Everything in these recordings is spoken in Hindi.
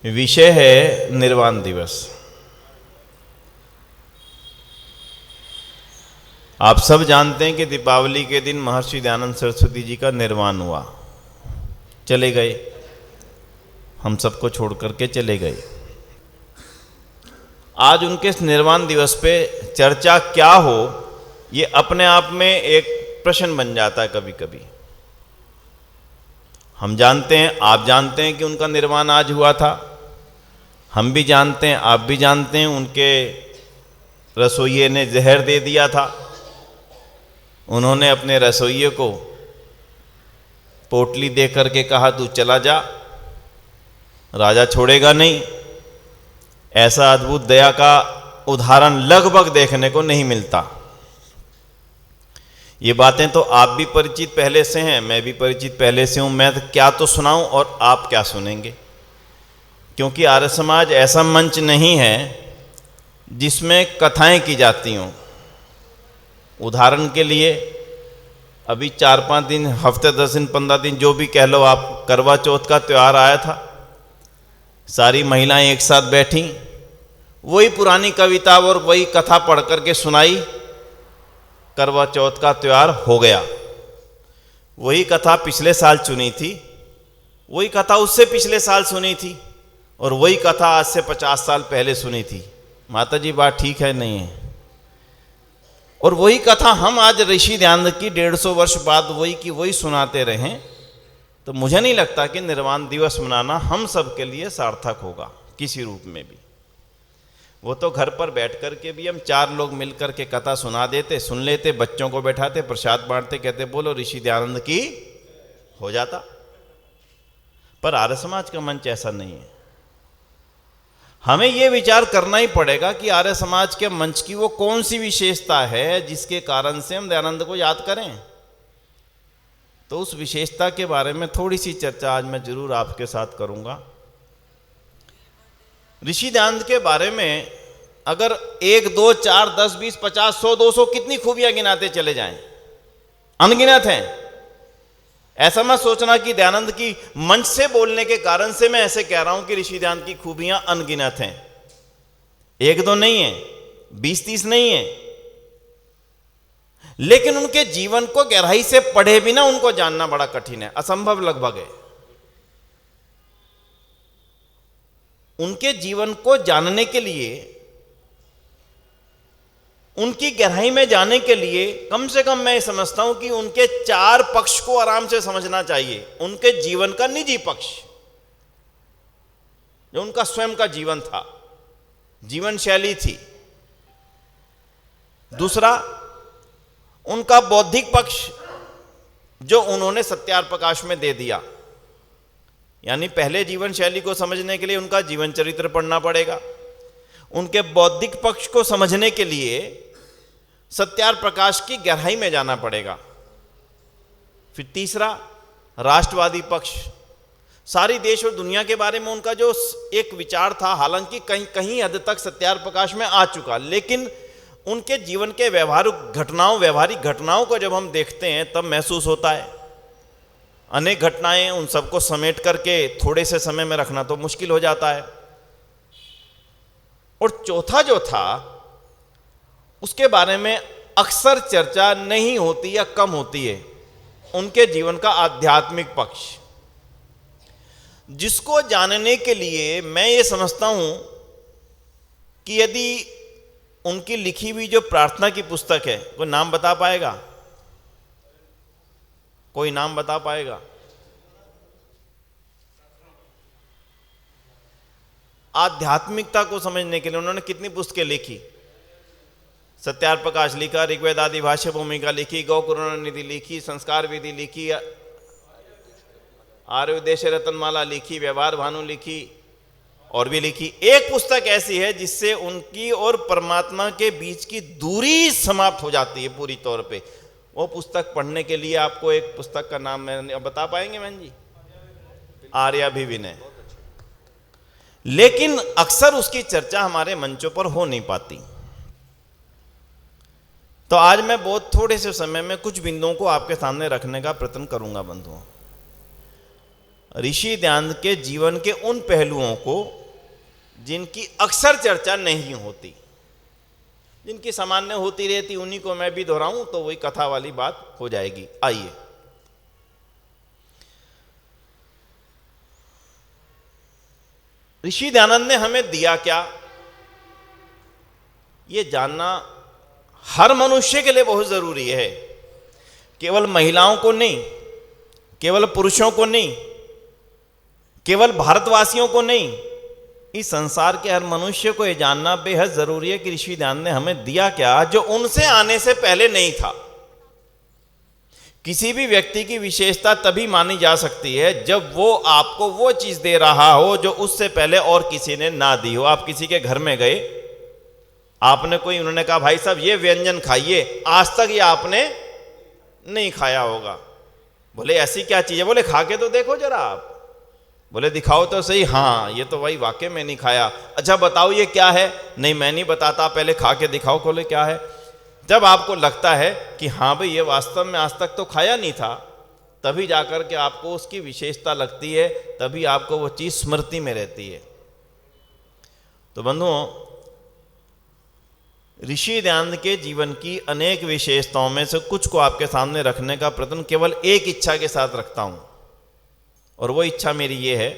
विषय है निर्वाण दिवस। आप सब जानते हैं कि दीपावली के दिन महर्षि दयानंद सरस्वती जी का निर्वाण हुआ, चले गए, हम सबको छोड़ करके चले गए। आज उनके इस निर्वाण दिवस पे चर्चा क्या हो, ये अपने आप में एक प्रश्न बन जाता है। कभी कभी हम जानते हैं, आप जानते हैं कि उनका निर्वाण आज हुआ था, हम भी जानते हैं, आप भी जानते हैं, उनके रसोइये ने जहर दे दिया था। उन्होंने अपने रसोइये को पोटली दे करके कहा, तू चला जा, राजा छोड़ेगा नहीं। ऐसा अद्भुत दया का उदाहरण लगभग देखने को नहीं मिलता। ये बातें तो आप भी परिचित पहले से हैं, मैं भी परिचित पहले से हूं। मैं क्या तो सुनाऊं और आप क्या सुनेंगे, क्योंकि आर्य समाज ऐसा मंच नहीं है जिसमें कथाएं की जाती हों। उदाहरण के लिए अभी 4-5 दिन, हफ्ते 10 दिन, 15 दिन, जो भी कह लो आप, करवा चौथ का त्यौहार आया था। सारी महिलाएं एक साथ बैठी, वही पुरानी कविता और वही कथा पढ़ करके सुनाई, करवा चौथ का त्यौहार हो गया। वही कथा पिछले साल सुनी थी, वही कथा उससे पिछले साल सुनी थी, और वही कथा आज से 50 साल पहले सुनी थी। माता जी, बात ठीक है नहीं है? और वही कथा हम आज ऋषि दयानंद की 150 वर्ष बाद वही की वही सुनाते रहें, तो मुझे नहीं लगता कि निर्वाण दिवस मनाना हम सब के लिए सार्थक होगा किसी रूप में भी। वो तो घर पर बैठ कर के भी हम 4 लोग मिलकर के कथा सुना देते, सुन लेते, बच्चों को बैठाते, प्रसाद बांटते, कहते बोलो ऋषि दयानंद की, हो जाता। पर आर्य समाज का मंच ऐसा नहीं है। हमें यह विचार करना ही पड़ेगा कि आर्य समाज के मंच की वो कौन सी विशेषता है जिसके कारण से हम दयानंद को याद करें। तो उस विशेषता के बारे में थोड़ी सी चर्चा आज मैं जरूर आपके साथ करूंगा। ऋषि दयानंद के बारे में अगर 1, 2, 4, 10, 20, 50, 100, 200 कितनी खूबियां गिनाते चले जाएं, अनगिनत हैं। ऐसा मत सोचना कि दयानंद की मंच से बोलने के कारण से मैं ऐसे कह रहा हूं कि ऋषि दयानंद की खूबियां अनगिनत हैं। 1-2 नहीं है, 20-30 नहीं है, लेकिन उनके जीवन को गहराई से पढ़े बिना उनको जानना बड़ा कठिन है, असंभव लगभग है। उनके जीवन को जानने के लिए, उनकी गहराई में जाने के लिए कम से कम मैं समझता हूं कि उनके 4 पक्ष को आराम से समझना चाहिए। उनके जीवन का निजी पक्ष, जो उनका स्वयं का जीवन था, जीवन शैली थी। दूसरा, उनका बौद्धिक पक्ष, जो उन्होंने सत्यार्थ प्रकाश में दे दिया। यानी पहले जीवन शैली को समझने के लिए उनका जीवन चरित्र पढ़ना पड़ेगा। उनके बौद्धिक पक्ष को समझने के लिए सत्यार्थ प्रकाश की गहराई में जाना पड़ेगा। फिर तीसरा, राष्ट्रवादी पक्ष, सारी देश और दुनिया के बारे में उनका जो एक विचार था, हालांकि कहीं कहीं हद तक सत्यार्थ प्रकाश में आ चुका, लेकिन उनके जीवन के व्यवहारिक घटनाओं को जब हम देखते हैं तब महसूस होता है। अनेक घटनाएं, उन सबको समेट करके थोड़े से समय में रखना तो मुश्किल हो जाता है। और चौथा जो था, उसके बारे में अक्सर चर्चा नहीं होती या कम होती है, उनके जीवन का आध्यात्मिक पक्ष, जिसको जानने के लिए मैं ये समझता हूं कि यदि उनकी लिखी हुई जो प्रार्थना की पुस्तक है, कोई नाम बता पाएगा? कोई नाम बता पाएगा? आध्यात्मिकता को समझने के लिए उन्होंने कितनी पुस्तकें लिखी? सत्यार्थ प्रकाश लिखा, ऋग्वेद आदि भाष्य भूमिका लिखी, गौकुरण निधि लिखी, संस्कार विधि लिखी, आर्योदेश रत्नमाला लिखी, व्यवहार भानु लिखी, और भी लिखी। एक पुस्तक ऐसी है जिससे उनकी और परमात्मा के बीच की दूरी समाप्त हो जाती है पूरी तौर पे। वो पुस्तक पढ़ने के लिए आपको एक पुस्तक का नाम मैं बता पाएंगे बहन जी? आर्याभिविनय। लेकिन अक्सर उसकी चर्चा हमारे मंचों पर हो नहीं पाती। तो आज मैं बहुत थोड़े से समय में कुछ बिंदुओं को आपके सामने रखने का प्रयत्न करूंगा बंधुओं। ऋषि दयानंद के जीवन के उन पहलुओं को जिनकी अक्सर चर्चा नहीं होती, जिनकी सामान्य होती रहती, उन्हीं को मैं भी दोहराऊं तो वही कथा वाली बात हो जाएगी। आइए, ऋषि दयानंद ने हमें दिया क्या, ये जानना हर मनुष्य के लिए बहुत जरूरी है। केवल महिलाओं को नहीं, केवल पुरुषों को नहीं, केवल भारतवासियों को नहीं, इस संसार के हर मनुष्य को यह जानना बेहद जरूरी है कि ऋषि दयानंद ने हमें दिया क्या जो उनसे आने से पहले नहीं था। किसी भी व्यक्ति की विशेषता तभी मानी जा सकती है जब वो आपको वो चीज दे रहा हो जो उससे पहले और किसी ने ना दी हो। आप किसी के घर में गए, आपने कोई, उन्होंने कहा भाई साहब ये व्यंजन खाइए, आज तक ये आपने नहीं खाया होगा। बोले ऐसी क्या चीज है? बोले खा के तो देखो जरा आप। बोले दिखाओ तो सही। हाँ ये तो वही, वाकई में नहीं खाया। अच्छा बताओ ये क्या है? नहीं मैं नहीं बताता, पहले खा के दिखाओ। बोले क्या है? जब आपको लगता है कि हाँ भाई ये वास्तव में आज तक तो खाया नहीं था, तभी जाकर के आपको उसकी विशेषता लगती है, तभी आपको वो चीज़ स्मृति में रहती है। तो बंधुओं, ऋषि दयानंद के जीवन की अनेक विशेषताओं में से कुछ को आपके सामने रखने का प्रयत्न केवल एक इच्छा के साथ रखता हूं, और वो इच्छा मेरी ये है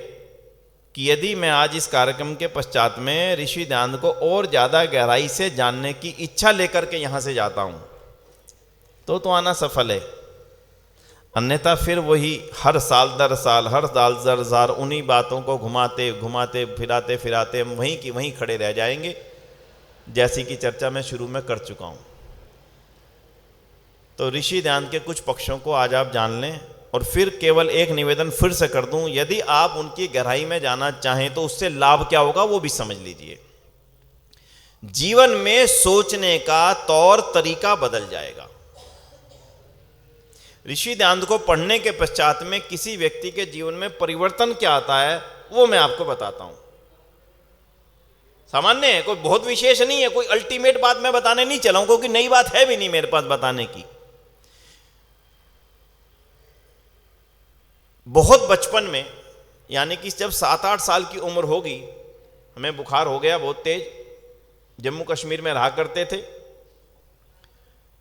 कि यदि मैं आज इस कार्यक्रम के पश्चात में ऋषि दयानंद को और ज़्यादा गहराई से जानने की इच्छा लेकर के यहाँ से जाता हूँ तो आना सफल है। अन्यथा फिर वही हर साल दर साल, हर साल दर साल उन्हीं बातों को घुमाते घुमाते फिराते फिराते हम वहीं की वहीं खड़े रह जाएंगे, जैसी की चर्चा मैं शुरू में कर चुका हूँ। तो ऋषि दयानंद के कुछ पक्षों को आज आप जान लें, और फिर केवल एक निवेदन फिर से कर दूं, यदि आप उनकी गहराई में जाना चाहें तो उससे लाभ क्या होगा वो भी समझ लीजिए। जीवन में सोचने का तौर तरीका बदल जाएगा। ऋषि दयानंद को पढ़ने के पश्चात में किसी व्यक्ति के जीवन में परिवर्तन क्या आता है वो मैं आपको बताता हूं। सामान्य है, कोई बहुत विशेष नहीं है, कोई अल्टीमेट बात मैं बताने नहीं चला हूं, क्योंकि नई बात है भी नहीं मेरे पास बताने की। बहुत बचपन में, यानी कि जब 7-8 साल की उम्र होगी, हमें बुखार हो गया बहुत तेज। जम्मू कश्मीर में रहा करते थे,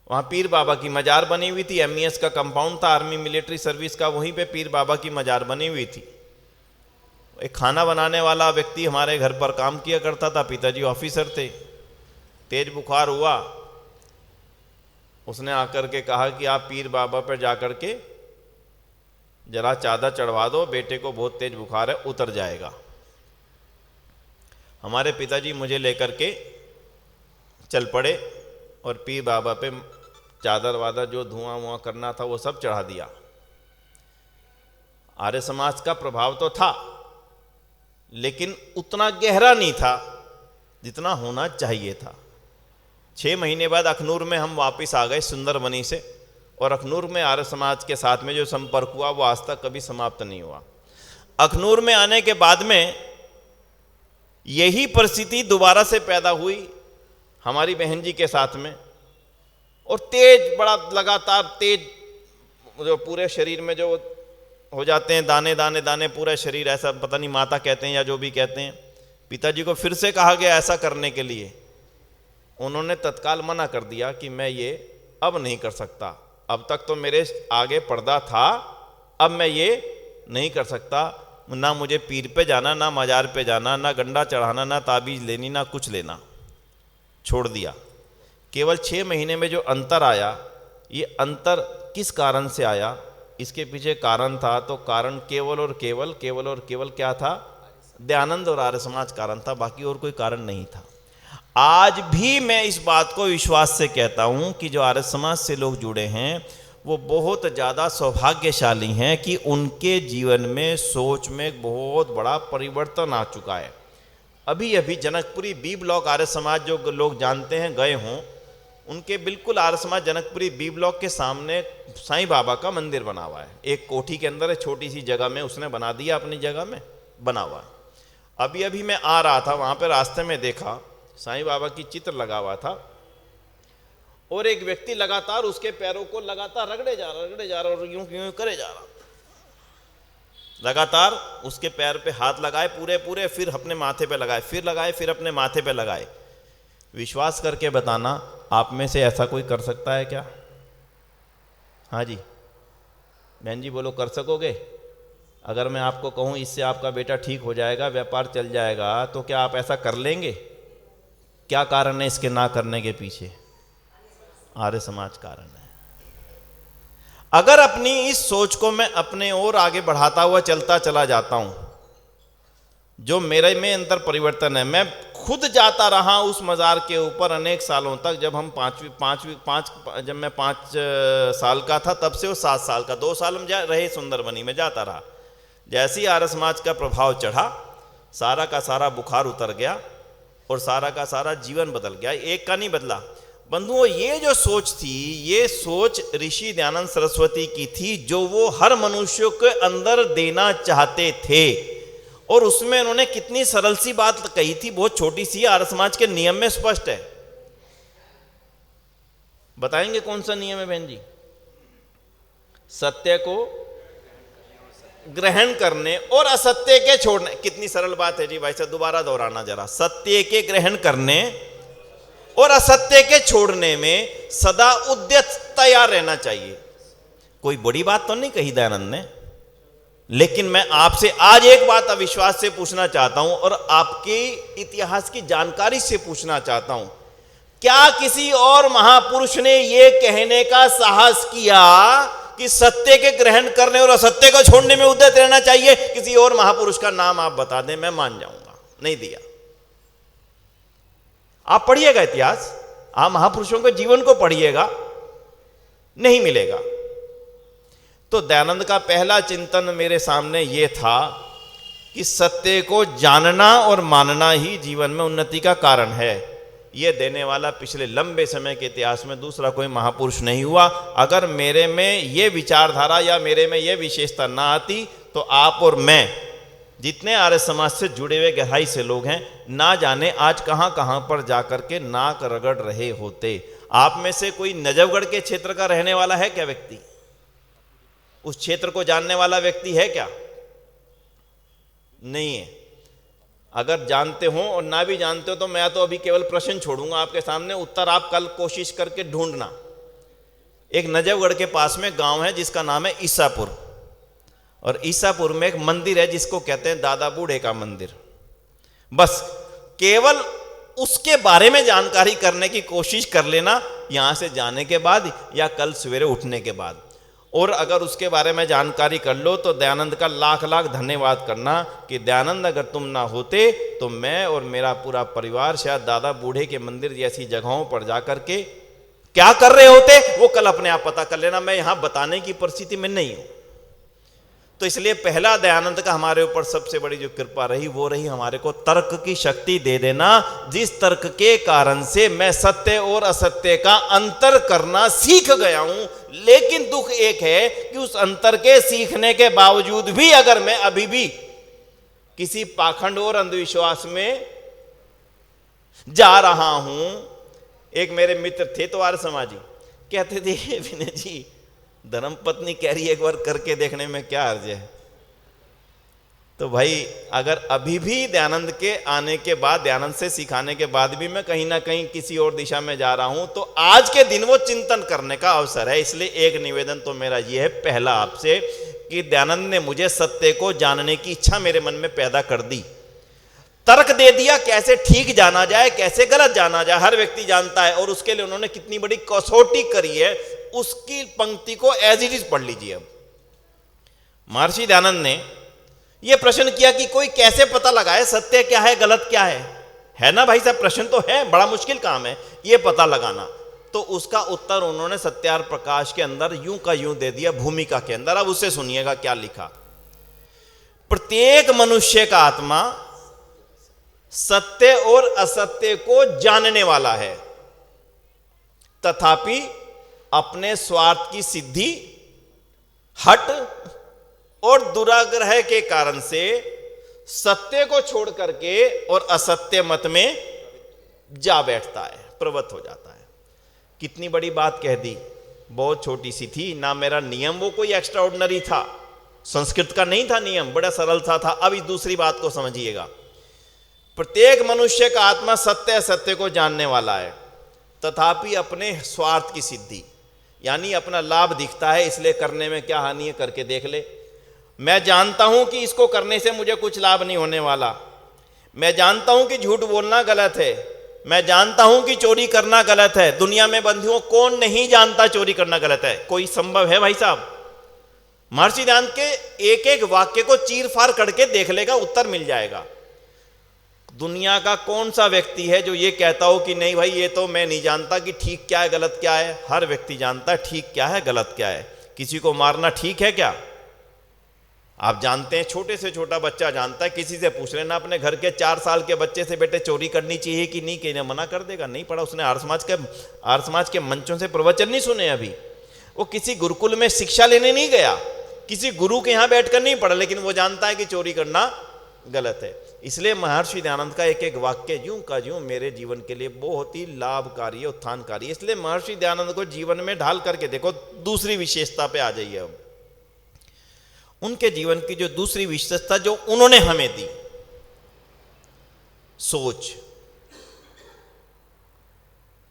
वहाँ पीर बाबा की मजार बनी हुई थी। MES का कंपाउंड था, आर्मी मिलिट्री सर्विस का, वहीं पे पीर बाबा की मजार बनी हुई थी। एक खाना बनाने वाला व्यक्ति हमारे घर पर काम किया करता था, पिताजी ऑफिसर थे। तेज बुखार हुआ, उसने आकर के कहा कि आप पीर बाबा पर जाकर के जरा चादर चढ़वा दो, बेटे को बहुत तेज बुखार है, उतर जाएगा। हमारे पिताजी मुझे लेकर के चल पड़े और पीर बाबा पे चादर वादर जो धुआं वुआं करना था वो सब चढ़ा दिया। आर्य समाज का प्रभाव तो था, लेकिन उतना गहरा नहीं था जितना होना चाहिए था। 6 महीने बाद अखनूर में हम वापस आ गए सुंदरबनी से, और अखनूर में आर्य समाज के साथ में जो संपर्क हुआ वो आज तक कभी समाप्त नहीं हुआ। अखनूर में आने के बाद में यही परिस्थिति दोबारा से पैदा हुई हमारी बहन जी के साथ में, और तेज, बड़ा लगातार तेज, जो पूरे शरीर में जो हो जाते हैं दाने दाने दाने, पूरा शरीर ऐसा, पता नहीं माता कहते हैं या जो भी कहते हैं। पिताजी को फिर से कहा गया ऐसा करने के लिए, उन्होंने तत्काल मना कर दिया कि मैं ये अब नहीं कर सकता। अब तक तो मेरे आगे पर्दा था, अब मैं ये नहीं कर सकता। ना मुझे पीर पे जाना, ना मजार पे जाना, ना गंडा चढ़ाना, ना ताबीज़ लेनी, ना कुछ लेना, छोड़ दिया। केवल 6 महीने में जो अंतर आया, ये अंतर किस कारण से आया, इसके पीछे कारण था। तो कारण केवल और केवल, केवल और केवल क्या था? दयानंद और आर्य समाज कारण था, बाकी और कोई कारण नहीं था। आज भी मैं इस बात को विश्वास से कहता हूं कि जो आर्य समाज से लोग जुड़े हैं वो बहुत ज़्यादा सौभाग्यशाली हैं कि उनके जीवन में, सोच में बहुत बड़ा परिवर्तन आ चुका है। अभी अभी जनकपुरी बी ब्लॉक आर्य समाज जो लोग जानते हैं, गए हों, उनके बिल्कुल आर्य समाज जनकपुरी बी ब्लॉक के सामने साईं बाबा का मंदिर बना हुआ है। एक कोठी के अंदर है, छोटी सी जगह में उसने बना दिया, अपनी जगह में बना हुआ है। अभी अभी मैं आ रहा था, वहाँ पर रास्ते में देखा साईं बाबा की चित्र लगा हुआ था, और एक व्यक्ति लगातार उसके पैरों को लगातार रगड़े जा रहा और यूं यूं करे जा रहा। लगातार उसके पैर पे हाथ लगाए पूरे पूरे, फिर अपने माथे पे लगाए, फिर लगाए, फिर अपने माथे पे लगाए। विश्वास करके बताना, आप में से ऐसा कोई कर सकता है क्या? हाँ जी बहन जी बोलो, कर सकोगे? अगर मैं आपको कहूँ इससे आपका बेटा ठीक हो जाएगा, व्यापार चल जाएगा, तो क्या आप ऐसा कर लेंगे? क्या कारण है इसके ना करने के पीछे? आर्य समाज कारण है। अगर अपनी इस सोच को मैं अपने और आगे बढ़ाता हुआ चलता चला जाता हूं, जो मेरे में अंतर परिवर्तन है, मैं खुद जाता रहा उस मज़ार के ऊपर अनेक सालों तक। जब हम जब मैं 5 साल का था तब से वो 7 साल का, 2 साल हम रहे सुंदरबनी में, जाता रहा। जैसे ही आर्य समाज का प्रभाव चढ़ा, सारा का सारा बुखार उतर गया और सारा का सारा जीवन बदल गया। एक का नहीं बदला बंधुओं। ये जो सोच थी, ये सोच ऋषि दयानंद सरस्वती की थी, जो वो हर मनुष्य के अंदर देना चाहते थे। और उसमें उन्होंने कितनी सरल सी बात कही थी, बहुत छोटी सी, आर्य समाज के नियम में स्पष्ट है। बताएंगे कौन सा नियम है बहन जी? सत्य को ग्रहण करने और असत्य के छोड़ने। कितनी सरल बात है जी भाई साहब, दोबारा दोहराना जरा। सत्य के ग्रहण करने और असत्य के छोड़ने में सदा उद्यत तैयार रहना चाहिए। कोई बड़ी बात तो नहीं कही दयानंद ने, लेकिन मैं आपसे आज एक बात अविश्वास से पूछना चाहता हूं और आपके इतिहास की जानकारी से पूछना चाहता हूं। क्या किसी और महापुरुष ने यह कहने का साहस किया कि सत्य के ग्रहण करने और असत्य को छोड़ने में उद्यत रहना चाहिए? किसी और महापुरुष का नाम आप बता दें, मैं मान जाऊंगा। नहीं दिया। आप पढ़िएगा इतिहास, आप महापुरुषों के जीवन को पढ़िएगा, नहीं मिलेगा। तो दयानंद का पहला चिंतन मेरे सामने यह था कि सत्य को जानना और मानना ही जीवन में उन्नति का कारण है। यह देने वाला पिछले लंबे समय के इतिहास में दूसरा कोई महापुरुष नहीं हुआ। अगर मेरे में यह विचारधारा या मेरे में यह विशेषता ना आती, तो आप और मैं, जितने आर्य समाज से जुड़े हुए गहराई से लोग हैं, ना जाने आज कहां कहां पर जाकर के नाक रगड़ रहे होते। आप में से कोई नजफगढ़ के क्षेत्र का रहने वाला है क्या व्यक्ति? उस क्षेत्र को जानने वाला व्यक्ति है क्या? नहीं है। अगर जानते हो और ना भी जानते हो, तो मैं तो अभी केवल प्रश्न छोड़ूंगा आपके सामने, उत्तर आप कल कोशिश करके ढूंढना। एक नजफगढ़ के पास में गांव है जिसका नाम है ईसापुर, और ईसापुर में एक मंदिर है जिसको कहते हैं दादा बूढ़े का मंदिर। बस केवल उसके बारे में जानकारी करने की कोशिश कर लेना, यहां से जाने के बाद या कल सवेरे उठने के बाद। और अगर उसके बारे में जानकारी कर लो तो दयानंद का लाख लाख धन्यवाद करना कि दयानंद अगर तुम ना होते तो मैं और मेरा पूरा परिवार शायद दादा बूढ़े के मंदिर जैसी जगहों पर जाकर के क्या कर रहे होते, वो कल अपने आप पता कर लेना। मैं यहां बताने की परिस्थिति में नहीं हूं। तो इसलिए पहला दयानंद का हमारे ऊपर सबसे बड़ी जो कृपा रही, वो रही हमारे को तर्क की शक्ति दे देना, जिस तर्क के कारण से मैं सत्य और असत्य का अंतर करना सीख गया हूं। लेकिन दुख एक है कि उस अंतर के सीखने के बावजूद भी अगर मैं अभी भी किसी पाखंड और अंधविश्वास में जा रहा हूं। एक मेरे मित्र थे तो आर्य समाजी, कहते थे विनय जी, धर्मपत्नी कह रही है एक बार करके देखने में क्या अर्ज है। तो भाई अगर अभी भी दयानंद के आने के बाद, दयानंद से सिखाने के बाद भी मैं कहीं ना कहीं किसी और दिशा में जा रहा हूं, तो आज के दिन वो चिंतन करने का अवसर है। इसलिए एक निवेदन तो मेरा ये है पहला आपसे कि दयानंद ने मुझे सत्य को जानने की इच्छा मेरे मन में पैदा कर दी, तर्क दे दिया कैसे ठीक जाना जाए, कैसे गलत जाना जाए, हर व्यक्ति जानता है। और उसके लिए उन्होंने कितनी बड़ी कसौटी करी है, उसकी पंक्ति को एज इट इज पढ़ लीजिए। अब महर्षि दयानंद ने यह प्रश्न किया कि कोई कैसे पता लगाए सत्य क्या है, गलत क्या है ना भाई साहब? प्रश्न तो है, बड़ा मुश्किल काम है यह पता लगाना। तो उसका उत्तर उन्होंने सत्यार्थ प्रकाश के अंदर यूं का यूं दे दिया, भूमिका के अंदर। अब उससे सुनिएगा क्या लिखा। प्रत्येक मनुष्य का आत्मा सत्य और असत्य को जानने वाला है, तथापि अपने स्वार्थ की सिद्धि, हट और दुराग्रह के कारण से सत्य को छोड़ करके और असत्य मत में जा बैठता है, प्रवृत्त हो जाता है। कितनी बड़ी बात कह दी, बहुत छोटी सी थी ना। मेरा नियम वो कोई एक्स्ट्राऑर्डिनरी था, संस्कृत का नहीं था नियम, बड़ा सरल सा था। अब इस दूसरी बात को समझिएगा, प्रत्येक मनुष्य का आत्मा सत्य असत्य को जानने वाला है, तथापि अपने स्वार्थ की सिद्धि यानी अपना लाभ दिखता है, इसलिए करने में क्या हानि है करके देख ले। मैं जानता हूं कि इसको करने से मुझे कुछ लाभ नहीं होने वाला, मैं जानता हूं कि झूठ बोलना गलत है, मैं जानता हूं कि चोरी करना गलत है। दुनिया में बंधुओं कौन नहीं जानता चोरी करना गलत है? कोई संभव है भाई साहब? महर्षि दयानंद के एक एक वाक्य को चीर फाड़ करके देख लेगा, उत्तर मिल जाएगा। दुनिया का कौन सा व्यक्ति है जो ये कहता हो कि नहीं भाई ये तो मैं नहीं जानता कि ठीक क्या है गलत क्या है? हर व्यक्ति जानता है ठीक क्या है गलत क्या है। किसी को मारना ठीक है क्या? आप जानते हैं, छोटे से छोटा बच्चा जानता है। किसी से पूछ लेना अपने घर के 4 साल के बच्चे से, बेटे चोरी करनी चाहिए कि नहीं, कहने मना कर देगा, नहीं पढ़ा उसने, आर्य समाज के मंचों से प्रवचन नहीं सुने अभी, वो किसी गुरुकुल में शिक्षा लेने नहीं गया, किसी गुरु के यहाँ बैठकर नहीं पढ़ा, लेकिन वो जानता है कि चोरी करना गलत है। इसलिए महर्षि दयानंद का एक एक वाक्य यूं का यूं मेरे जीवन के लिए बहुत ही लाभकारी है, उत्थानकारी है। इसलिए महर्षि दयानंद को जीवन में ढाल करके देखो। दूसरी विशेषता पे आ जाइए अब। उनके जीवन की जो दूसरी विशेषता जो उन्होंने हमें दी, सोच।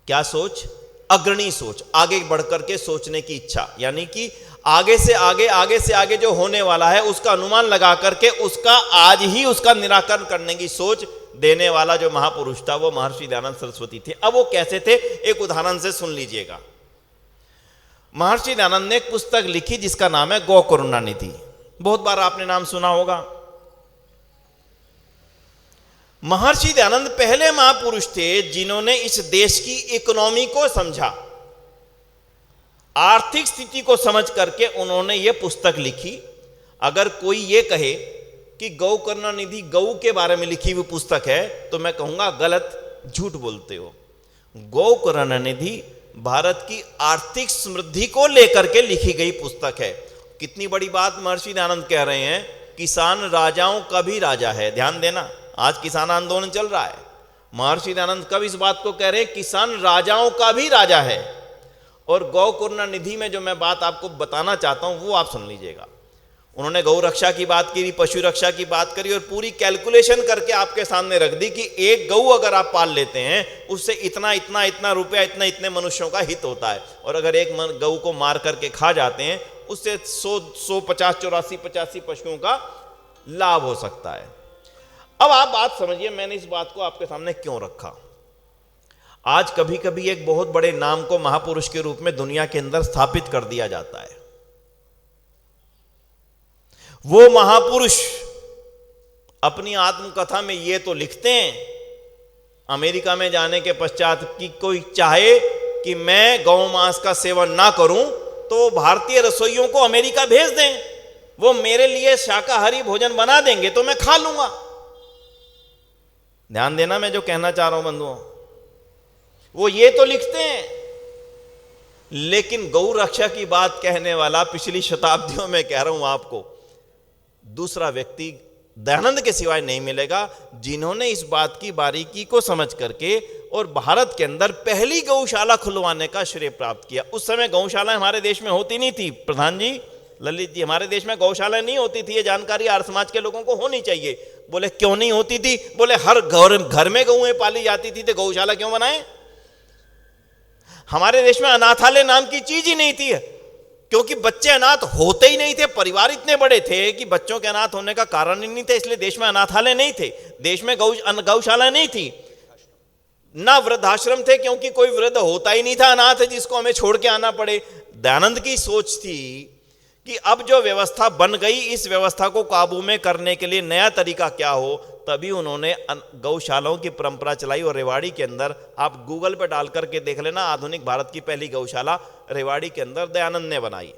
क्या सोच? अग्रणी सोच, आगे बढ़कर के सोचने की इच्छा, यानी कि आगे से आगे जो होने वाला है उसका अनुमान लगा करके उसका आज ही उसका निराकरण करने की सोच देने वाला जो महापुरुष था वो महर्षि दयानंद सरस्वती थे। अब वो कैसे थे, एक उदाहरण से सुन लीजिएगा। महर्षि दयानंद ने एक पुस्तक लिखी जिसका नाम है गौ करुणानिधि। बहुत बार आपने नाम सुना होगा। महर्षि दयानंद पहले महापुरुष थे जिन्होंने इस देश की इकोनॉमी को समझा, आर्थिक स्थिति को समझ करके उन्होंने ये पुस्तक लिखी। अगर कोई ये कहे कि गौ करुणानिधि गौ के बारे में लिखी हुई पुस्तक है तो मैं कहूंगा गलत, झूठ बोलते हो। गौ करुणानिधि भारत की आर्थिक समृद्धि को लेकर के लिखी गई पुस्तक है। कितनी बड़ी बात महर्षि दयानंद कह रहे हैं, किसान राजाओं का भी राजा है। ध्यान देना, आज किसान आंदोलन चल रहा है। महर्षि दयानंद कब इस बात को कह रहे हैं? किसान राजाओं का भी राजा है। और गौ करुणानिधि में जो मैं बात आपको बताना चाहता हूं वो आप सुन लीजिएगा। उन्होंने गौ रक्षा की बात करी, पशु रक्षा की बात करी और पूरी कैलकुलेशन करके आपके सामने रख दी कि एक गऊ अगर आप पाल लेते हैं उससे इतना इतना इतना रुपया, इतना इतने मनुष्यों का हित होता है। और अगर एक गऊ को मार करके खा जाते हैं उससे 100 50 84 पशुओं का लाभ हो सकता है। अब आप बात समझिए, मैंने इस बात को आपके सामने क्यों रखा। आज कभी कभी एक बहुत बड़े नाम को महापुरुष के रूप में दुनिया के अंदर स्थापित कर दिया जाता है। वो महापुरुष अपनी आत्मकथा में ये तो लिखते हैं अमेरिका में जाने के पश्चात कि कोई चाहे कि मैं गौ मांस का सेवन ना करूं तो भारतीय रसोइयों को अमेरिका भेज दें, वो मेरे लिए शाकाहारी भोजन बना देंगे तो मैं खा लूंगा। ध्यान देना मैं जो कहना चाह रहा हूं बंधुओं, वो ये तो लिखते हैं, लेकिन गौ रक्षा की बात कहने वाला पिछली शताब्दियों में कह रहा हूं आपको दूसरा व्यक्ति दयानंद के सिवाय नहीं मिलेगा जिन्होंने इस बात की बारीकी को समझ करके और भारत के अंदर पहली गौशाला खुलवाने का श्रेय प्राप्त किया। उस समय गौशाला हमारे देश में होती नहीं थी प्रधान जी, ललित जी, हमारे देश में गौशाला नहीं होती थी। ये जानकारी आर्य समाज के लोगों को होनी चाहिए। बोले क्यों नहीं होती थी? बोले हर घर में गौएं पाली जाती थी तो गौशाला क्यों बनाए? हमारे देश में अनाथालय नाम की चीज ही नहीं थी, क्योंकि बच्चे अनाथ होते ही नहीं थे। परिवार इतने बड़े थे कि बच्चों के अनाथ होने का कारण ही नहीं थे, इसलिए देश में अनाथालय नहीं थे, देश में गौशाला नहीं थी, ना वृद्धाश्रम थे, क्योंकि कोई वृद्ध होता ही नहीं था अनाथ जिसको हमें छोड़ के आना पड़े। दयानंद की सोच थी कि अब जो व्यवस्था बन गई इस व्यवस्था को काबू में करने के लिए नया तरीका क्या हो, तभी उन्होंने गौशालाओं की परंपरा चलाई। और रेवाड़ी के अंदर आप गूगल पर डाल करके देख लेना, आधुनिक भारत की पहली गौशाला रेवाड़ी के अंदर दयानंद ने बनाई।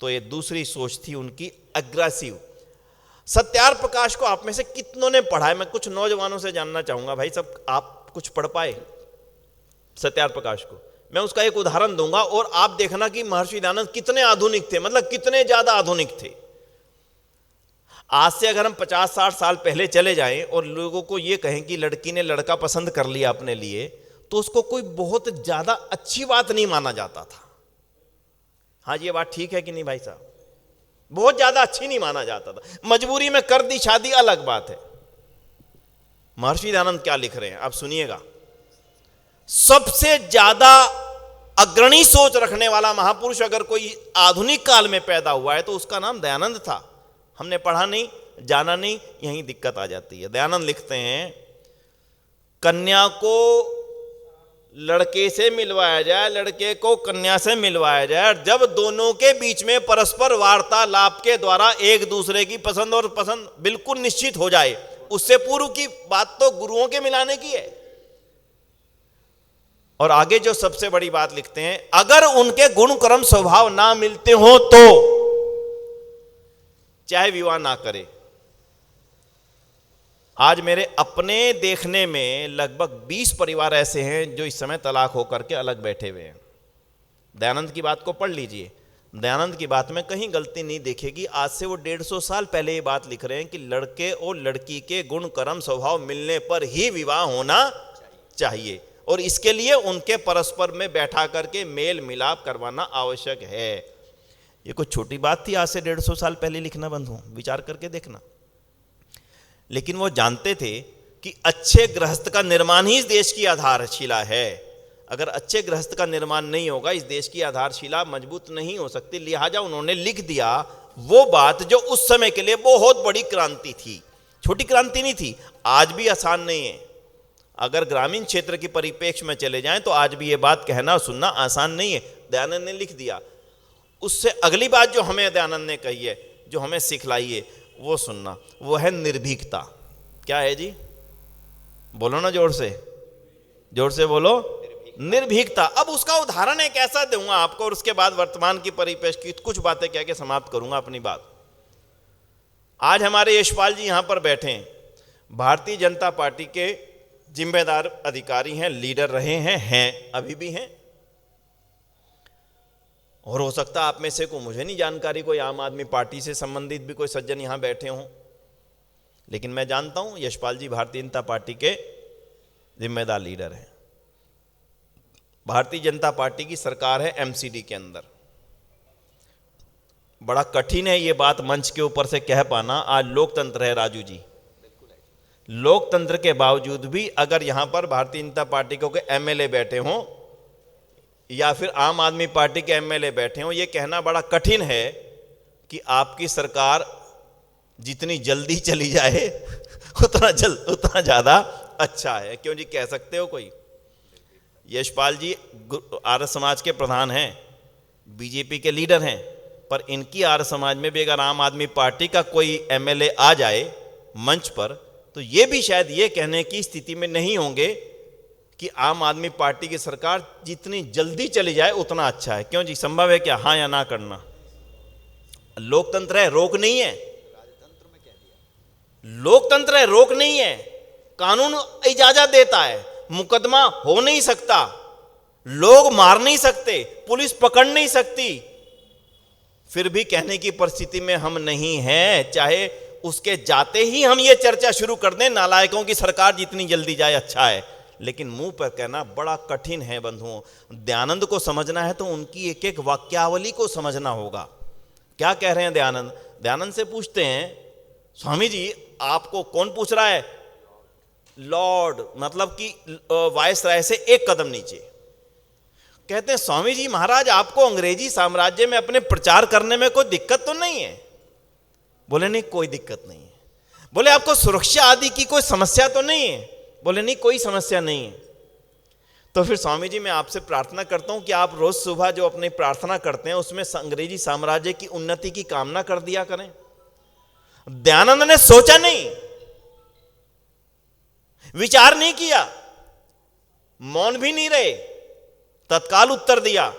तो ये दूसरी सोच थी उनकी, अग्रेसिव। सत्यार्थ प्रकाश को आप में से कितनों ने पढ़ा है? मैं कुछ नौजवानों से जानना चाहूंगा, भाई सब आप कुछ पढ़ पाए सत्यार्थ प्रकाश को? मैं उसका एक उदाहरण दूंगा और आप देखना कि महर्षि दयानंद कितने आधुनिक थे, मतलब कितने ज्यादा आधुनिक थे। आज से अगर हम 50-60 साल पहले चले जाएं और लोगों को यह कहें कि लड़की ने लड़का पसंद कर लिया अपने लिए, तो उसको कोई बहुत ज्यादा अच्छी बात नहीं माना जाता था। हाँ, ये बात ठीक है कि नहीं भाई साहब? बहुत ज्यादा अच्छी नहीं माना जाता था, मजबूरी में कर दी शादी, अलग बात है। महर्षि दयानंद क्या लिख रहे हैं आप सुनिएगा। सबसे ज्यादा अग्रणी सोच रखने वाला महापुरुष अगर कोई आधुनिक काल में पैदा हुआ है तो उसका नाम दयानंद था। हमने पढ़ा नहीं, जाना नहीं, यही दिक्कत आ जाती है। दयानंद लिखते हैं, कन्या को लड़के से मिलवाया जाए, लड़के को कन्या से मिलवाया जाए, जब दोनों के बीच में परस्पर वार्तालाप के द्वारा एक दूसरे की पसंद और पसंद बिल्कुल निश्चित हो जाए, उससे पूर्व की बात तो गुरुओं के मिलाने की है। और आगे जो सबसे बड़ी बात लिखते हैं, अगर उनके गुण कर्म स्वभाव ना मिलते हो तो चाहे विवाह ना करे। आज मेरे अपने देखने में लगभग 20 परिवार ऐसे हैं जो इस समय तलाक होकर के अलग बैठे हुए हैं। दयानंद की बात को पढ़ लीजिए, दयानंद की बात में कहीं गलती नहीं देखेगी। आज से वो 150 साल पहले ये बात लिख रहे हैं कि लड़के और लड़की के गुण कर्म स्वभाव मिलने पर ही विवाह होना चाहिए, और इसके लिए उनके परस्पर में बैठा करके मेल मिलाप करवाना आवश्यक है। ये कोई छोटी बात थी आज से 150 साल पहले लिखना बंद हो, विचार करके देखना। लेकिन वो जानते थे कि अच्छे गृहस्थ का निर्माण ही इस देश की आधारशिला है। अगर अच्छे गृहस्थ का निर्माण नहीं होगा, इस देश की आधारशिला मजबूत नहीं हो सकती। लिहाजा उन्होंने लिख दिया वो बात जो उस समय के लिए बहुत बड़ी क्रांति थी। छोटी क्रांति नहीं थी, आज भी आसान नहीं है। अगर ग्रामीण क्षेत्र की परिप्रेक्ष्य में चले जाएं तो आज भी ये बात कहना और सुनना आसान नहीं है। दयानंद ने लिख दिया। उससे अगली बात जो हमें दयानंद ने कही है, जो हमें सिखलाई है, वो सुनना, वो है निर्भीकता। क्या है जी? बोलो ना जोर से बोलो, निर्भीकता। अब उसका उदाहरण एक ऐसा दूंगा आपको और उसके बाद वर्तमान की परिप्रेक्ष्य की कुछ बातें कह के समाप्त करूंगा अपनी बात। आज हमारे यशपाल जी यहां पर बैठे हैं, भारतीय जनता पार्टी के जिम्मेदार अधिकारी हैं, लीडर रहे हैं, अभी भी हैं। और हो सकता है आप में से को मुझे नहीं जानकारी, कोई आम आदमी पार्टी से संबंधित भी कोई सज्जन यहां बैठे हों, लेकिन मैं जानता हूं यशपाल जी भारतीय जनता पार्टी के जिम्मेदार लीडर हैं। भारतीय जनता पार्टी की सरकार है एमसीडी के अंदर। बड़ा कठिन है ये बात मंच के ऊपर से कह पाना। आज लोकतंत्र है राजू जी, लोकतंत्र के बावजूद भी अगर यहां पर भारतीय जनता पार्टी के एमएलए बैठे हों या फिर आम आदमी पार्टी के एमएलए बैठे हों, ये कहना बड़ा कठिन है कि आपकी सरकार जितनी जल्दी चली जाए उतना ज़्यादा अच्छा है। क्यों जी, कह सकते हो कोई? यशपाल जी आर्य समाज के प्रधान हैं, बीजेपी के लीडर हैं, पर इनकी आर्य समाज में भी अगर आम आदमी पार्टी का कोई एमएलए आ जाए मंच पर तो ये भी शायद ये कहने की स्थिति में नहीं होंगे कि आम आदमी पार्टी की सरकार जितनी जल्दी चली जाए उतना अच्छा है। क्यों जी, संभव है क्या? हाँ या ना करना? लोकतंत्र है, रोक नहीं है। लोकतंत्र है, रोक नहीं है। कानून इजाजत देता है, मुकदमा हो नहीं सकता, लोग मार नहीं सकते, पुलिस पकड़ नहीं सकती। फिर भी कहने की परिस्थिति में हम नहीं हैं, चाहे उसके जाते ही हम ये चर्चा शुरू कर दें नालायकों की सरकार जितनी जल्दी जाए अच्छा है, लेकिन मुंह पर कहना बड़ा कठिन है बंधुओं। दयानंद को समझना है तो उनकी एक एक वाक्यावली को समझना होगा। क्या कह रहे हैं दयानंद? दयानंद से पूछते हैं, स्वामी जी आपको कौन पूछ रहा है? लॉर्ड, मतलब कि वायसराय से एक कदम नीचे। कहते हैं स्वामी जी महाराज आपको अंग्रेजी साम्राज्य में अपने प्रचार करने में कोई दिक्कत तो नहीं है? बोले नहीं, कोई दिक्कत नहीं है। बोले आपको सुरक्षा आदि की कोई समस्या तो नहीं है? बोले नहीं, कोई समस्या नहीं है। तो फिर स्वामी जी मैं आपसे प्रार्थना करता हूं कि आप रोज सुबह जो अपनी प्रार्थना करते हैं उसमें अंग्रेजी साम्राज्य की उन्नति की कामना कर दिया करें। दयानंद ने सोचा नहीं, विचार नहीं किया, मौन भी नहीं रहे, तत्काल उत्तर दिया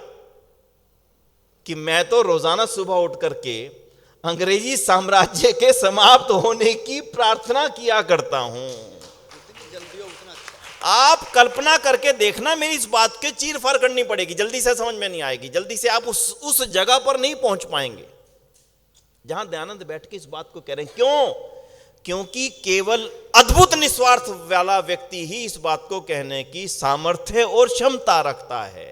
कि मैं तो रोजाना सुबह उठ करके अंग्रेजी साम्राज्य के समाप्त होने की प्रार्थना किया करता हूं। आप कल्पना करके देखना, मेरी इस बात के चीर फाड़ करनी पड़ेगी, जल्दी से समझ में नहीं आएगी, जल्दी से आप उस जगह पर नहीं पहुंच पाएंगे जहां दयानंद बैठ के इस बात को कह रहे हैं। क्यों? क्योंकि केवल अद्भुत निस्वार्थ वाला व्यक्ति ही इस बात को कहने की सामर्थ्य और क्षमता रखता है।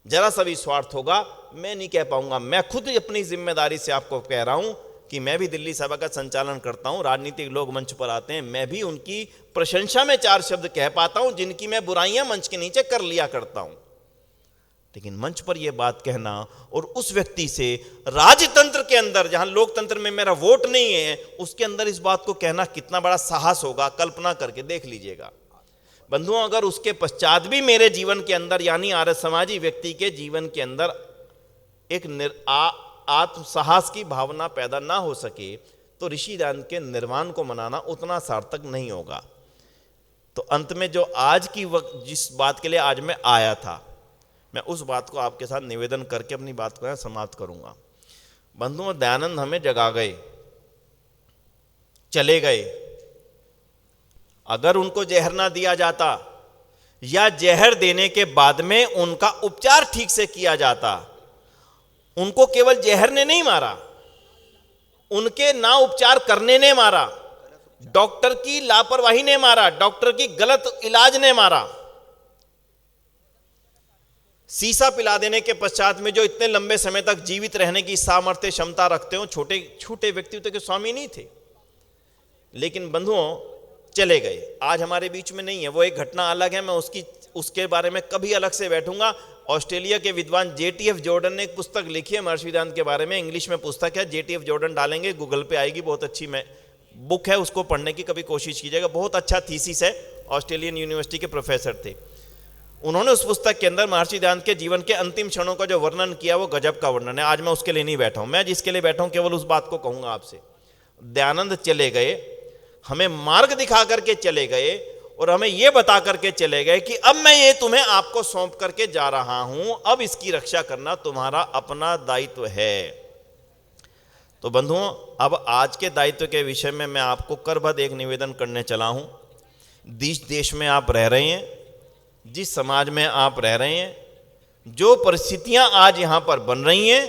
जरा सा भी स्वार्थ होगा मैं नहीं कह पाऊंगा। मैं खुद अपनी जिम्मेदारी से आपको कह रहा हूं कि मैं भी दिल्ली सभा का संचालन करता हूं, राजनीतिक लोग मंच पर आते हैं, मैं भी उनकी प्रशंसा में 4 शब्द कह पाता हूं जिनकी मैं बुराइयां मंच के नीचे कर लिया करता हूं। लेकिन मंच पर यह बात कहना और उस व्यक्ति से राजतंत्र के अंदर, जहां लोकतंत्र में मेरा वोट नहीं है, उसके अंदर इस बात को कहना कितना बड़ा साहस होगा, कल्पना करके देख लीजिएगा बंधुओं। अगर उसके पश्चात भी मेरे जीवन के अंदर यानी आर्य समाजी व्यक्ति के जीवन के अंदर एक आत्म साहस की भावना पैदा ना हो सके तो ऋषि दयानंद के निर्वाण को मनाना उतना सार्थक नहीं होगा। तो अंत में जो आज की जिस बात के लिए आज मैं आया था, मैं उस बात को आपके साथ निवेदन करके अपनी बात को समाप्त करूंगा। बंधुओं, दयानंद हमें जगा गए, चले गए। अगर उनको जहर ना दिया जाता या जहर देने के बाद में उनका उपचार ठीक से किया जाता, उनको केवल जहर ने नहीं मारा, उनके ना उपचार करने ने मारा, डॉक्टर की लापरवाही ने मारा, डॉक्टर की गलत इलाज ने मारा। सीसा पिला देने के पश्चात में जो इतने लंबे समय तक जीवित रहने की सामर्थ्य क्षमता रखते हो, छोटे छोटे व्यक्तित्व के स्वामी नहीं थे। लेकिन बंधुओं, चले गए, आज हमारे बीच में नहीं है। वो एक घटना अलग है, मैं उसके बारे में कभी अलग से बैठूंगा। ऑस्ट्रेलिया के विद्वान JTF जॉर्डन ने एक पुस्तक लिखी है महर्षि दयानंद के बारे में, इंग्लिश में पुस्तक है, JTF जॉर्डन डालेंगे, गूगल पे आएगी, बहुत अच्छी बुक है, उसको पढ़ने की कभी कोशिश कीजिएगा। बहुत अच्छा थीसिस है, ऑस्ट्रेलियन यूनिवर्सिटी के प्रोफेसर थे। उन्होंने उस पुस्तक के अंदर महर्षि दयानंद के जीवन के अंतिम क्षणों का जो वर्णन किया वो गजब का वर्णन है। आज मैं उसके लिए नहीं बैठा हूं, मैं जिसके लिए बैठा हूं केवल उस बात को कहूंगा आपसे। दयानंद चले गए, हमें मार्ग दिखा करके चले गए और हमें यह बता करके चले गए कि अब मैं ये तुम्हें आपको सौंप करके जा रहा हूं, अब इसकी रक्षा करना तुम्हारा अपना दायित्व है। तो बंधुओं, अब आज के दायित्व के विषय में मैं आपको करबद्ध एक निवेदन करने चला हूं। जिस देश में आप रह रहे हैं, जिस समाज में आप रह रहे हैं, जो परिस्थितियां आज यहां पर बन रही हैं,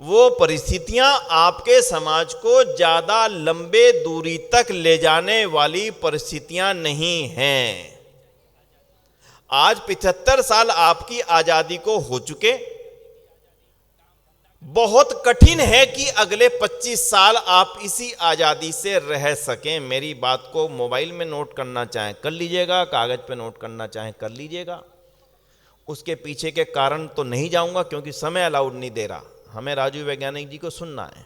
वो परिस्थितियां आपके समाज को ज्यादा लंबे दूरी तक ले जाने वाली परिस्थितियां नहीं हैं। आज 75 साल आपकी आजादी को हो चुके, बहुत कठिन है कि अगले 25 साल आप इसी आजादी से रह सकें। मेरी बात को मोबाइल में नोट करना चाहें कर लीजिएगा, कागज पे नोट करना चाहें कर लीजिएगा। उसके पीछे के कारण तो नहीं जाऊंगा क्योंकि समय अलाउड नहीं दे रहा, हमें राजू वैज्ञानिक जी को सुनना है,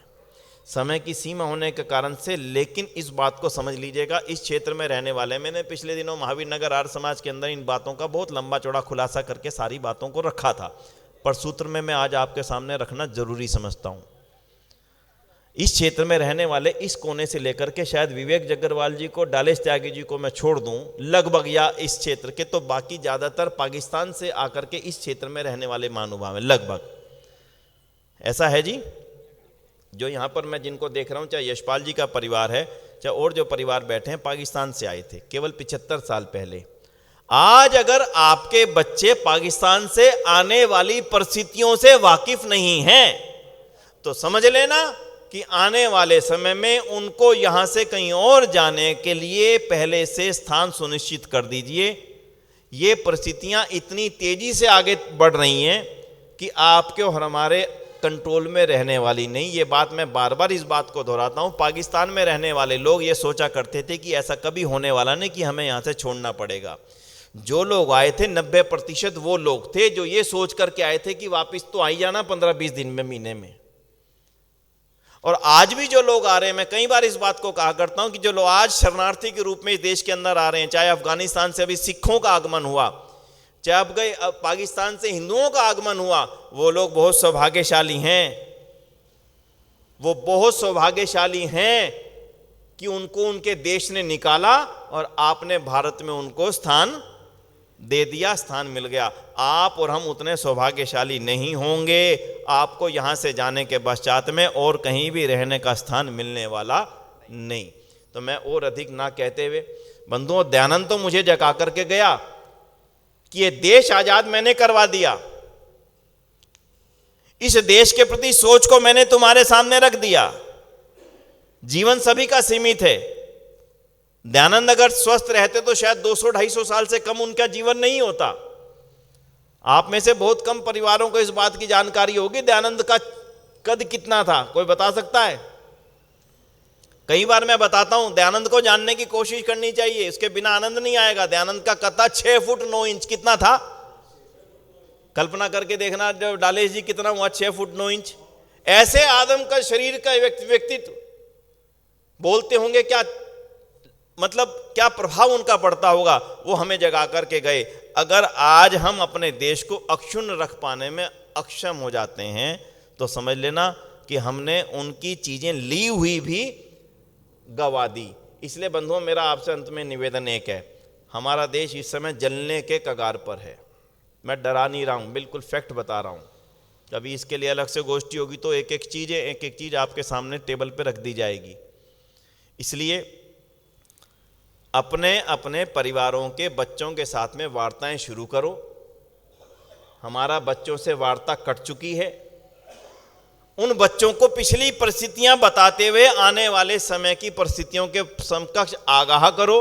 समय की सीमा होने के कारण से। लेकिन इस बात को समझ लीजिएगा, इस क्षेत्र में रहने वाले, मैंने पिछले दिनों महावीर नगर आर्य समाज के अंदर इन बातों का बहुत लंबा चौड़ा खुलासा करके सारी बातों को रखा था, पर सूत्र में मैं आज आपके सामने रखना जरूरी समझता हूं। इस क्षेत्र में रहने वाले इस कोने से लेकर के शायद विवेक जग्गरवाल जी को, डालेश त्यागी जी को मैं छोड़ दूं लगभग, या इस क्षेत्र के, तो बाकी ज्यादातर पाकिस्तान से आकर के इस क्षेत्र में रहने वाले महानुभाव हैं लगभग। ऐसा है जी, जो यहां पर मैं जिनको देख रहा हूं, चाहे यशपाल जी का परिवार है, चाहे और जो परिवार बैठे हैं, पाकिस्तान से आए थे केवल 75 साल पहले। आज अगर आपके बच्चे पाकिस्तान से आने वाली परिस्थितियों से वाकिफ नहीं हैं तो समझ लेना कि आने वाले समय में उनको यहां से कहीं और जाने के लिए पहले से स्थान सुनिश्चित कर दीजिए। ये परिस्थितियां इतनी तेजी से आगे बढ़ रही हैं कि आपके और हमारे कंट्रोल में रहने वाली नहीं। ये बात मैं बार बार इस बात को दोहराता हूं। पाकिस्तान में रहने वाले लोग ये सोचा करते थे कि ऐसा कभी होने वाला नहीं कि हमें यहां से छोड़ना पड़ेगा। जो लोग आए थे 90% वो लोग थे जो ये सोच करके आए थे कि वापस तो आ ही जाना 15-20 दिन में, महीने में। और आज भी जो लोग आ रहे हैं, मैं कई बार इस बात को कहा करता हूं कि जो लोग आज शरणार्थी के रूप में इस देश के अंदर आ रहे हैं, चाहे अफगानिस्तान से अभी सिखों का आगमन हुआ, चाहे अब पाकिस्तान से हिंदुओं का आगमन हुआ, वो लोग बहुत सौभाग्यशाली हैं। वो बहुत सौभाग्यशाली हैं कि उनको उनके देश ने निकाला और आपने भारत में उनको स्थान दे दिया, स्थान मिल गया। आप और हम उतने सौभाग्यशाली नहीं होंगे। आपको यहां से जाने के पश्चात में और कहीं भी रहने का स्थान मिलने वाला नहीं। तो मैं और अधिक ना कहते हुए, बंधुओं, दयानंद तो मुझे जगा करके गया कि ये देश आजाद मैंने करवा दिया, इस देश के प्रति सोच को मैंने तुम्हारे सामने रख दिया। जीवन सभी का सीमित है। दयानंद अगर स्वस्थ रहते तो शायद 200-250 साल से कम उनका जीवन नहीं होता। आप में से बहुत कम परिवारों को इस बात की जानकारी होगी दयानंद का कद कितना था, कोई बता सकता है? कई बार मैं बताता हूं, दयानंद को जानने की कोशिश करनी चाहिए, इसके बिना आनंद नहीं आएगा। दयानंद का कद था 6 फुट 9 इंच। कितना था? कल्पना करके देखना, जब डालेश जी कितना हुआ? 6 फुट 9 इंच। ऐसे आदम का शरीर का व्यक्तित्व, बोलते होंगे क्या, मतलब क्या प्रभाव उनका पड़ता होगा, वो हमें जगा करके गए। अगर आज हम अपने देश को अक्षुण्ण रख पाने में अक्षम हो जाते हैं तो समझ लेना कि हमने उनकी चीजें ली हुई भी गवा दी। इसलिए बंधुओं, मेरा आपसे अंत में निवेदन एक है, हमारा देश इस समय जलने के कगार पर है। मैं डरा नहीं रहा हूँ, बिल्कुल फैक्ट बता रहा हूँ। कभी इसके लिए अलग से गोष्ठी होगी तो एक एक चीज़ आपके सामने टेबल पर रख दी जाएगी। इसलिए अपने अपने परिवारों के बच्चों के साथ में वार्ताएं शुरू करो। हमारा बच्चों से वार्ता कट चुकी है। उन बच्चों को पिछली परिस्थितियां बताते हुए आने वाले समय की परिस्थितियों के समकक्ष आगाह करो।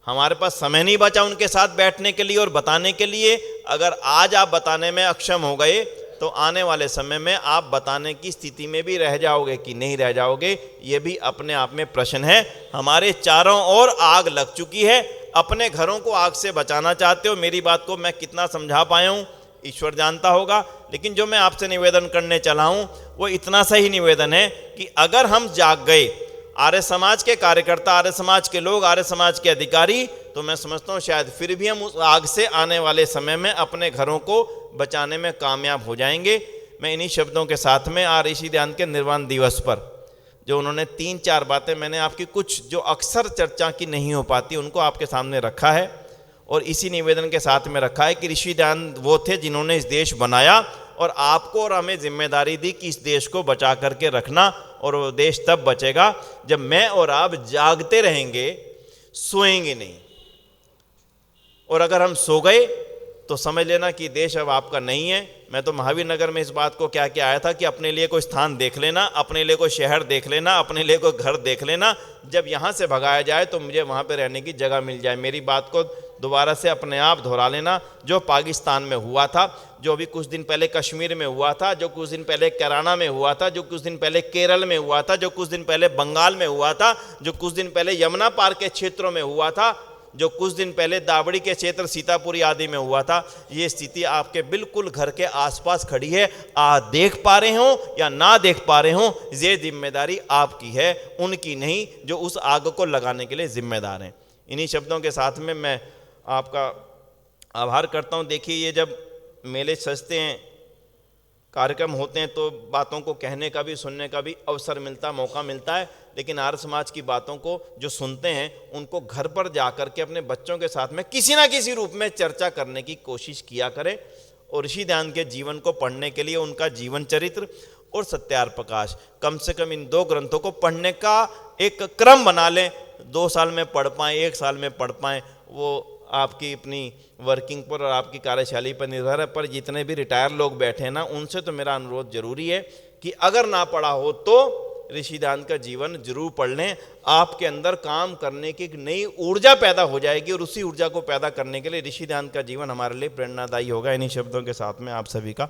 हमारे पास समय नहीं बचा उनके साथ बैठने के लिए और बताने के लिए। अगर आज आप बताने में अक्षम हो गए तो आने वाले समय में आप बताने की स्थिति में भी रह जाओगे कि नहीं रह जाओगे, ये भी अपने आप में प्रश्न है। हमारे चारों ओर आग लग चुकी है, अपने घरों को आग से बचाना चाहते हो। मेरी बात को मैं कितना समझा पाया हूँ ईश्वर जानता होगा, लेकिन जो मैं आपसे निवेदन करने चला हूँ वो इतना सही निवेदन है कि अगर हम जाग गए, आर्य समाज के कार्यकर्ता, आर्य समाज के लोग, आर्य समाज के अधिकारी, तो मैं समझता हूँ शायद फिर भी हम उस आग से आने वाले समय में अपने घरों को बचाने में कामयाब हो जाएंगे। मैं इन्हीं शब्दों के साथ में आज ऋषि दयानंद के निर्वाण दिवस पर जो उन्होंने 3-4 बातें, मैंने आपकी कुछ जो अक्सर चर्चा की नहीं हो पाती उनको आपके सामने रखा है और इसी निवेदन के साथ में रखा है कि ऋषि दयानंद वो थे जिन्होंने इस देश बनाया और आपको और हमें जिम्मेदारी दी कि इस देश को बचा करके रखना। और वो देश तब बचेगा जब मैं और आप जागते रहेंगे, सोएंगे नहीं। और अगर हम सो गए तो समझ लेना कि देश अब आपका नहीं है। मैं तो महावीर नगर में इस बात को क्या आया था कि अपने लिए कोई स्थान देख लेना, अपने लिए कोई शहर देख लेना, अपने लिए कोई घर देख लेना। जब यहाँ से भगाया जाए तो मुझे वहाँ पे रहने की जगह मिल जाए। मेरी बात को दोबारा से अपने आप दोहरा लेना। जो पाकिस्तान में हुआ था, जो अभी कुछ दिन पहले कश्मीर में हुआ था, जो कुछ दिन पहले कैराना में हुआ था, जो कुछ दिन पहले केरल में हुआ था, जो कुछ दिन पहले बंगाल में हुआ था, जो कुछ दिन पहले यमुना पार के क्षेत्रों में हुआ था, जो कुछ दिन पहले दावड़ी के क्षेत्र सीतापुरी आदि में हुआ था, ये स्थिति आपके बिल्कुल घर के आसपास खड़ी है। आप देख पा रहे हो या ना देख पा रहे हो, ये जिम्मेदारी आपकी है, उनकी नहीं, जो उस आग को लगाने के लिए जिम्मेदार हैं। इन्हीं शब्दों के साथ में मैं आपका आभार करता हूँ। देखिए, ये जब मेले सजते हैं, कार्यक्रम होते हैं, तो बातों को कहने का भी, सुनने का भी अवसर मिलता, मौका मिलता है। लेकिन आर्य समाज की बातों को जो सुनते हैं उनको घर पर जा कर के अपने बच्चों के साथ में किसी ना किसी रूप में चर्चा करने की कोशिश किया करें। और ऋषि दयानंद के जीवन को पढ़ने के लिए उनका जीवन चरित्र और सत्यार्थ प्रकाश, कम से कम इन 2 ग्रंथों को पढ़ने का एक क्रम बना लें। 2 साल में पढ़ पाएँ, 1 साल में पढ़ पाएँ, वो आपकी अपनी वर्किंग पर और आपकी कार्यशैली पर निर्भर है। पर जितने भी रिटायर लोग बैठे हैं ना, उनसे तो मेरा अनुरोध जरूरी है कि अगर ना पढ़ा हो तो ऋषि दयानंद का जीवन जरूर पढ़ लें। आपके अंदर काम करने की एक नई ऊर्जा पैदा हो जाएगी और उसी ऊर्जा को पैदा करने के लिए ऋषि दयानंद का जीवन हमारे लिए प्रेरणादायी होगा। इन्हीं शब्दों के साथ में आप सभी का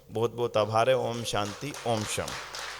बहुत बहुत आभार है। ओम शांति, ओम शम।